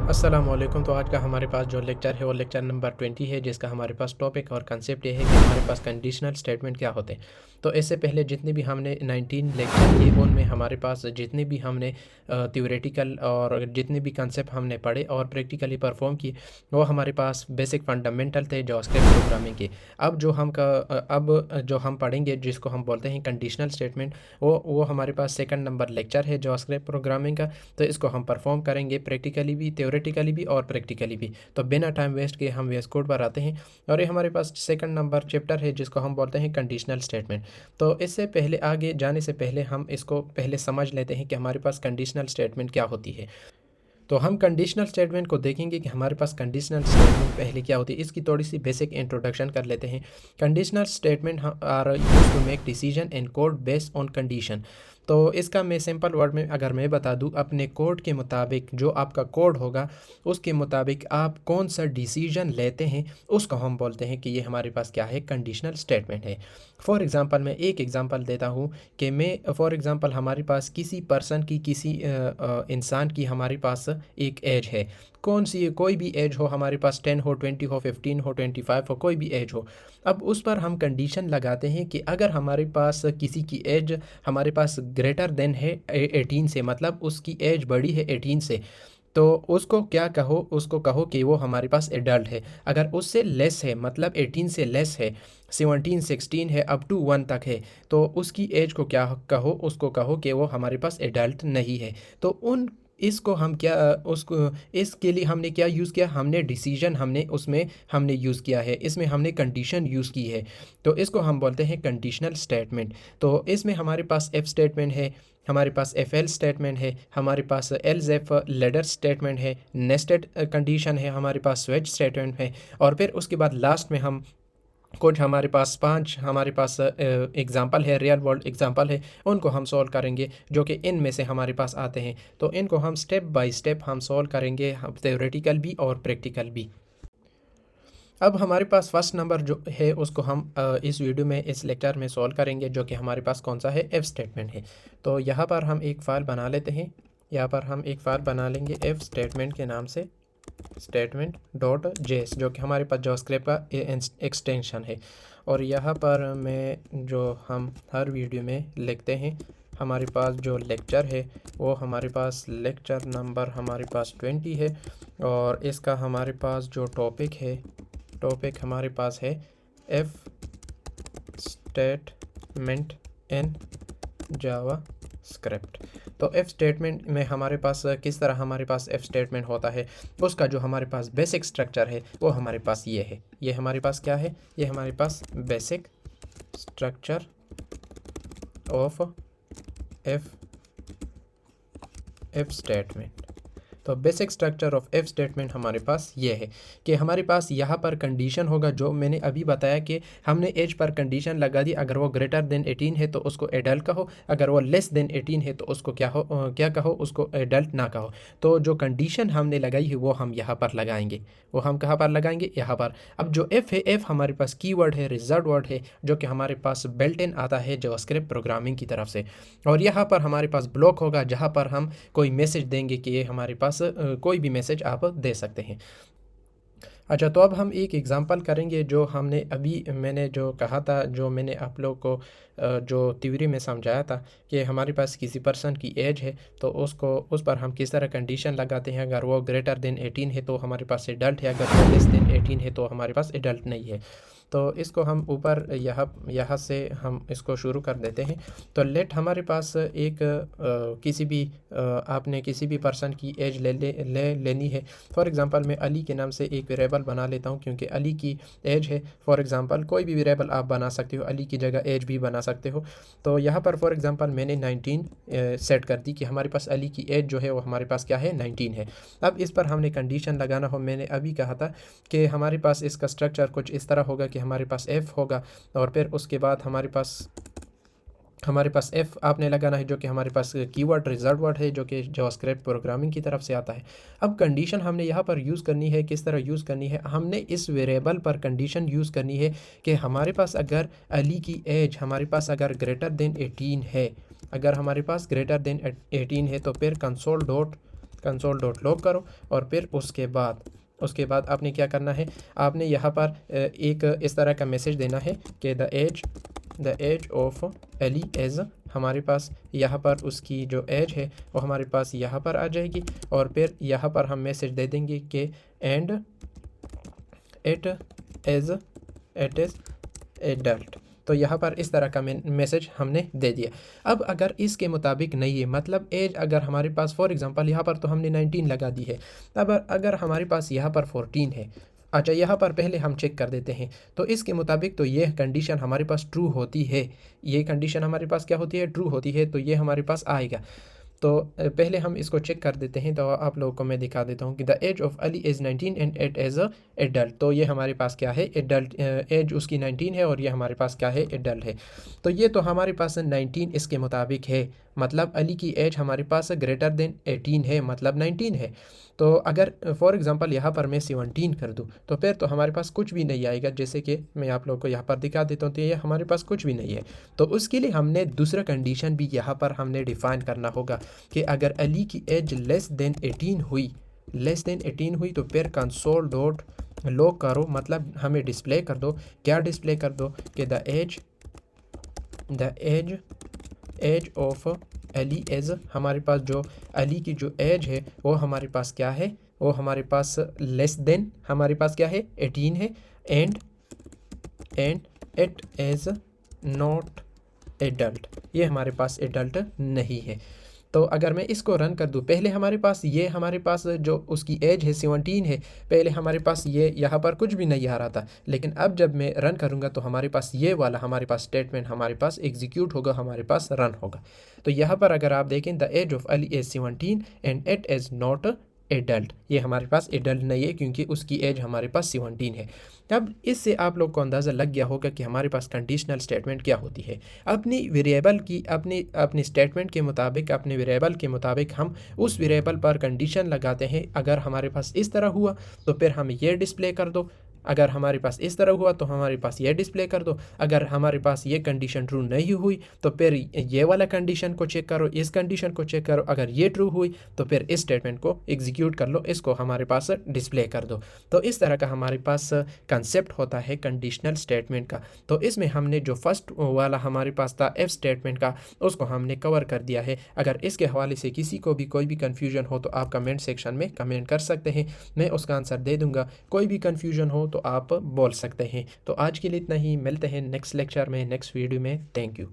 अस्सलामुअलैकुम। तो आज का हमारे पास जो लेक्चर है वो लेक्चर नंबर 20 है, जिसका हमारे पास टॉपिक और कंसेप्ट ये है कि हमारे पास कंडीशनल स्टेटमेंट क्या होते हैं। तो इससे पहले जितने भी हमने 19 लेक्चर किए उनमें हमारे पास जितने भी हमने थ्योरेटिकल और जितने भी कंसेप्ट हमने पढ़े और प्रैक्टिकली परफॉर्म किए वो हमारे पास बेसिक फंडामेंटल थे जावास्क्रिप्ट प्रोग्रामिंग के। अब जो हम पढ़ेंगे जिसको हम बोलते हैं कंडीशनल स्टेटमेंट, वो हमारे पास सेकंड नंबर लेक्चर है जावास्क्रिप्ट प्रोग्रामिंग का। तो इसको हम परफॉर्म करेंगे प्रैक्टिकली भी, थ्योरेटिकली भी और प्रैक्टिकली भी। तो बिना टाइम वेस्ट किए हम वीएस कोड पर आते हैं और ये हमारे पास सेकंड नंबर चैप्टर है जिसको हम बोलते हैं कंडीशनल स्टेटमेंट। तो इससे पहले आगे जाने से पहले हम इसको पहले समझ लेते हैं कि हमारे पास कंडीशनल स्टेटमेंट क्या होती है। तो हम कंडीशनल स्टेटमेंट को देखेंगे कि हमारे पास कंडीशनल स्टेटमेंट पहले क्या होती है, इसकी थोड़ी सी बेसिक इंट्रोडक्शन कर लेते हैं। Conditional statement are used to make decision in code based on condition. तो इसका मैं सिंपल वर्ड में अगर मैं बता दूं, अपने कोड के मुताबिक जो आपका कोड होगा उसके मुताबिक आप कौन सा डिसीजन लेते हैं उसको हम बोलते हैं कि ये हमारे पास क्या है, कंडीशनल स्टेटमेंट है। फॉर एग्ज़ाम्पल मैं एक एग्ज़ाम्पल देता हूँ कि मैं फॉर एग्ज़ाम्पल हमारे पास किसी पर्सन की किसी इंसान की हमारे पास एक एज है। कौन सी कोई भी एज हो, हमारे पास 10 हो, 20 हो, 15 हो, 25 हो, कोई भी एज हो। अब उस पर हम कंडीशन लगाते हैं कि अगर हमारे पास किसी की एज हमारे पास ग्रेटर देन है 18 से, मतलब उसकी एज बड़ी है 18 से, तो उसको क्या कहो, उसको कहो कि वो हमारे पास एडल्ट है। अगर उससे लेस है, मतलब 18 से लेस है, 17 16 है, अप टू 1 तक है, तो उसकी एज को क्या कहो, उसको कहो कि वो हमारे पास एडल्ट नहीं है। तो उन इसको हम क्या उसको इसके लिए हमने क्या यूज़ किया, हमने डिसीजन हमने यूज़ किया है, इसमें हमने कंडीशन यूज़ की है। तो इसको हम बोलते हैं कंडीशनल स्टेटमेंट। तो इसमें हमारे पास एफ स्टेटमेंट है, हमारे पास एफ एल स्टेटमेंट है, हमारे पास एल्स एफ लेडर स्टेटमेंट है, नेस्टेड कंडीशन है, हमारे पास स्विच स्टेटमेंट है, और फिर उसके बाद लास्ट में हम कुछ हमारे पास 5 हमारे पास एग्ज़ाम्पल है, रियल वर्ल्ड एग्ज़ाम्पल है, उनको हम सॉल्व करेंगे जो कि इनमें से हमारे पास आते हैं। तो इनको हम स्टेप बाय स्टेप हम सॉल्व करेंगे, हम थ्योरेटिकल भी और प्रैक्टिकल भी। अब हमारे पास फर्स्ट नंबर जो है उसको हम इस वीडियो में इस लेक्चर में सॉल्व करेंगे, जो कि हमारे पास कौन सा है, एफ स्टेटमेंट है। तो यहाँ पर हम एक फ़ाइल बना लेते हैं, यहाँ पर हम एक फ़ाइल बना लेंगे एफ स्टेटमेंट के नाम से, स्टेटमेंट डॉट जेएस, जो कि हमारे पास जावास्क्रिप्ट का एक्सटेंशन है। और यहाँ पर मैं जो हम हर वीडियो में लिखते हैं, हमारे पास जो लेक्चर है वो हमारे पास लेक्चर नंबर हमारे पास 20 है, और इसका हमारे पास जो टॉपिक हमारे पास है F statement in Java script. तो एफ स्टेटमेंट में हमारे पास किस तरह हमारे पास एफ स्टेटमेंट होता है, उसका जो हमारे पास बेसिक स्ट्रक्चर है वो हमारे पास ये है। ये हमारे पास क्या है, ये हमारे पास basic structure of F statement. तो basic structure of F statement हमारे पास ये है कि हमारे पास यहाँ पर कंडीशन होगा, जो मैंने अभी बताया कि हमने एज पर कंडीशन लगा दी। अगर वो ग्रेटर देन 18 है तो उसको एडल्ट कहो, अगर वो लेस देन 18 है तो उसको क्या कहो, उसको एडल्ट ना कहो। तो जो कंडीशन हमने लगाई है वो हम यहाँ पर लगाएंगे, वो हम कहाँ पर लगाएंगे, यहाँ पर। अब जो एफ है, एफ हमारे पास कीवर्ड है, रिजर्व वर्ड है, जो कि हमारे पास बिल्ट इन आता है जावास्क्रिप्ट प्रोग्रामिंग की तरफ से। और यहाँ पर हमारे पास ब्लॉक होगा जहाँ पर हम कोई मैसेज देंगे कि ये हमारे पास कोई भी मैसेज आप दे सकते हैं। अच्छा, तो अब हम एक एग्ज़ाम्पल करेंगे जो हमने अभी मैंने जो कहा था, जो मैंने आप लोग को जो थ्योरी में समझाया था कि हमारे पास किसी पर्सन की एज है तो उसको उस पर हम किस तरह कंडीशन लगाते हैं। अगर वो ग्रेटर देन 18 है तो हमारे पास एडल्ट है, अगर वो लेस देन 18 है तो हमारे पास एडल्ट नहीं है। तो इसको हम ऊपर यहाँ से हम इसको शुरू कर देते हैं। तो लेट हमारे पास एक किसी भी आपने किसी भी पर्सन की एज लेनी है। फॉर एग्ज़ाम्पल मैं अली के नाम से एक वेरिएबल बना लेता हूँ, क्योंकि अली की एज है। फॉर एग्ज़ाम्पल कोई भी वेरिएबल आप बना सकते हो, अली की जगह एज भी बना सकते हो। तो यहाँ पर फॉर एग्ज़ाम्पल मैंने 19 सेट कर दी कि हमारे पास अली की एज जो है वो हमारे पास क्या है, 19 है। अब इस पर हमने कंडीशन लगाना हो, मैंने अभी कहा था कि हमारे पास इसका स्ट्रक्चर कुछ इस तरह होगा कि हमारे पास एफ होगा, और फिर उसके बाद हमारे पास एफ आपने लगाना है, जो कि हमारे पास कीवर्ड रिजर्व वर्ड है, जो कि जावास्क्रिप्ट प्रोग्रामिंग की तरफ से आता है। अब कंडीशन हमने यहाँ पर यूज़ करनी है, किस तरह यूज़ करनी है, हमने इस वेरिएबल पर कंडीशन यूज़ करनी है कि हमारे पास अगर अली की एज हमारे पास अगर ग्रेटर देन 18 है, अगर हमारे पास ग्रेटर देन 18 है तो फिर console dot console dot log करो और फिर उसके बाद आपने क्या करना है, आपने यहाँ पर एक इस तरह का मैसेज देना है कि the age of Ali is, हमारे पास यहाँ पर उसकी जो एज है वो हमारे पास यहाँ पर आ जाएगी और फिर यहाँ पर हम मैसेज दे देंगे कि एंड इट इज़ एडल्ट। तो यहाँ पर इस तरह का मैसेज हमने दे दिया। अब अगर इसके मुताबिक नहीं है, मतलब एज अगर हमारे पास फॉर एग्ज़ाम्पल यहाँ पर तो हमने 19 लगा दी है, अब अगर हमारे पास यहाँ पर 14 है, अच्छा यहाँ पर पहले हम चेक कर देते हैं। तो इसके मुताबिक तो ये कंडीशन हमारे पास ट्रू होती है, ये कंडीशन हमारे पास क्या होती है, ट्रू होती है, तो ये हमारे पास आएगा। तो पहले हम इसको चेक कर देते हैं। तो आप लोगों को मैं दिखा देता हूँ कि the age of Ali is 19 and it as a adult. तो ये हमारे पास क्या है, एडल्ट, एज उसकी 19 है और ये हमारे पास क्या है, एडल्ट है। तो ये तो हमारे पास 19 इसके मुताबिक है, मतलब अली की एज हमारे पास ग्रेटर देन 18 है, मतलब 19 है। तो अगर फॉर एग्ज़ाम्पल यहाँ पर मैं 17 कर दूँ तो फिर तो हमारे पास कुछ भी नहीं आएगा, जैसे कि मैं आप लोगों को यहाँ पर दिखा देता हूँ। तो ये हमारे पास कुछ भी नहीं है। तो उसके लिए हमने दूसरा कंडीशन भी यहाँ पर हमने डिफ़ाइन करना होगा कि अगर अली की एज लेस देन 18 हुई तो फिर कंसोल डॉट लॉग करो, मतलब हमें डिस्प्ले कर दो, क्या डिस्प्ले कर दो कि the age of Ali age, हमारे पास जो अली की जो एज है वो हमारे पास क्या है, वो हमारे पास लेस देन हमारे पास क्या है, 18 है, and it is not adult, ये हमारे पास एडल्ट नहीं है। तो अगर मैं इसको रन कर दूं, पहले हमारे पास जो उसकी एज है 17 है, पहले हमारे पास ये यहाँ पर कुछ भी नहीं आ रहा था, लेकिन अब जब मैं रन करूँगा तो हमारे पास ये वाला हमारे पास स्टेटमेंट हमारे पास एग्जीक्यूट होगा, हमारे पास रन होगा। तो यहाँ पर अगर आप देखें the age of Ali is 17 and it is not adult, ये हमारे पास एडल्ट नहीं है क्योंकि उसकी एज हमारे पास 17 है। अब इससे आप लोग को अंदाज़ा लग गया होगा कि हमारे पास कंडीशनल स्टेटमेंट क्या होती है। अपनी वेरिएबल की अपनी स्टेटमेंट के मुताबिक, अपने वेरिएबल के मुताबिक हम उस वेरिएबल पर कंडीशन लगाते हैं। अगर हमारे पास इस तरह हुआ तो फिर हम ये डिस्प्ले कर दो, अगर हमारे पास इस तरह हुआ तो हमारे पास ये डिस्प्ले कर दो, अगर हमारे पास ये कंडीशन ट्रू नहीं हुई तो फिर ये वाला कंडीशन को चेक करो, इस कंडीशन को चेक करो, अगर ये ट्रू हुई तो फिर इस स्टेटमेंट को एग्जीक्यूट कर लो, इसको हमारे पास डिस्प्ले कर दो। तो इस तरह का हमारे पास कंसेप्ट होता है कंडीशनल स्टेटमेंट का। तो इसमें हमने जो फर्स्ट वाला हमारे पास था इफ स्टेटमेंट का, उसको हमने कवर कर दिया है। अगर इसके हवाले से किसी को भी कोई भी कन्फ्यूजन हो तो आप कमेंट सेक्शन में कमेंट कर सकते हैं, मैं उसका आंसर दे दूंगा। कोई भी कन्फ्यूजन हो तो आप बोल सकते हैं। तो आज के लिए इतना ही, मिलते हैं नेक्स्ट लेक्चर में, नेक्स्ट वीडियो में। Thank you.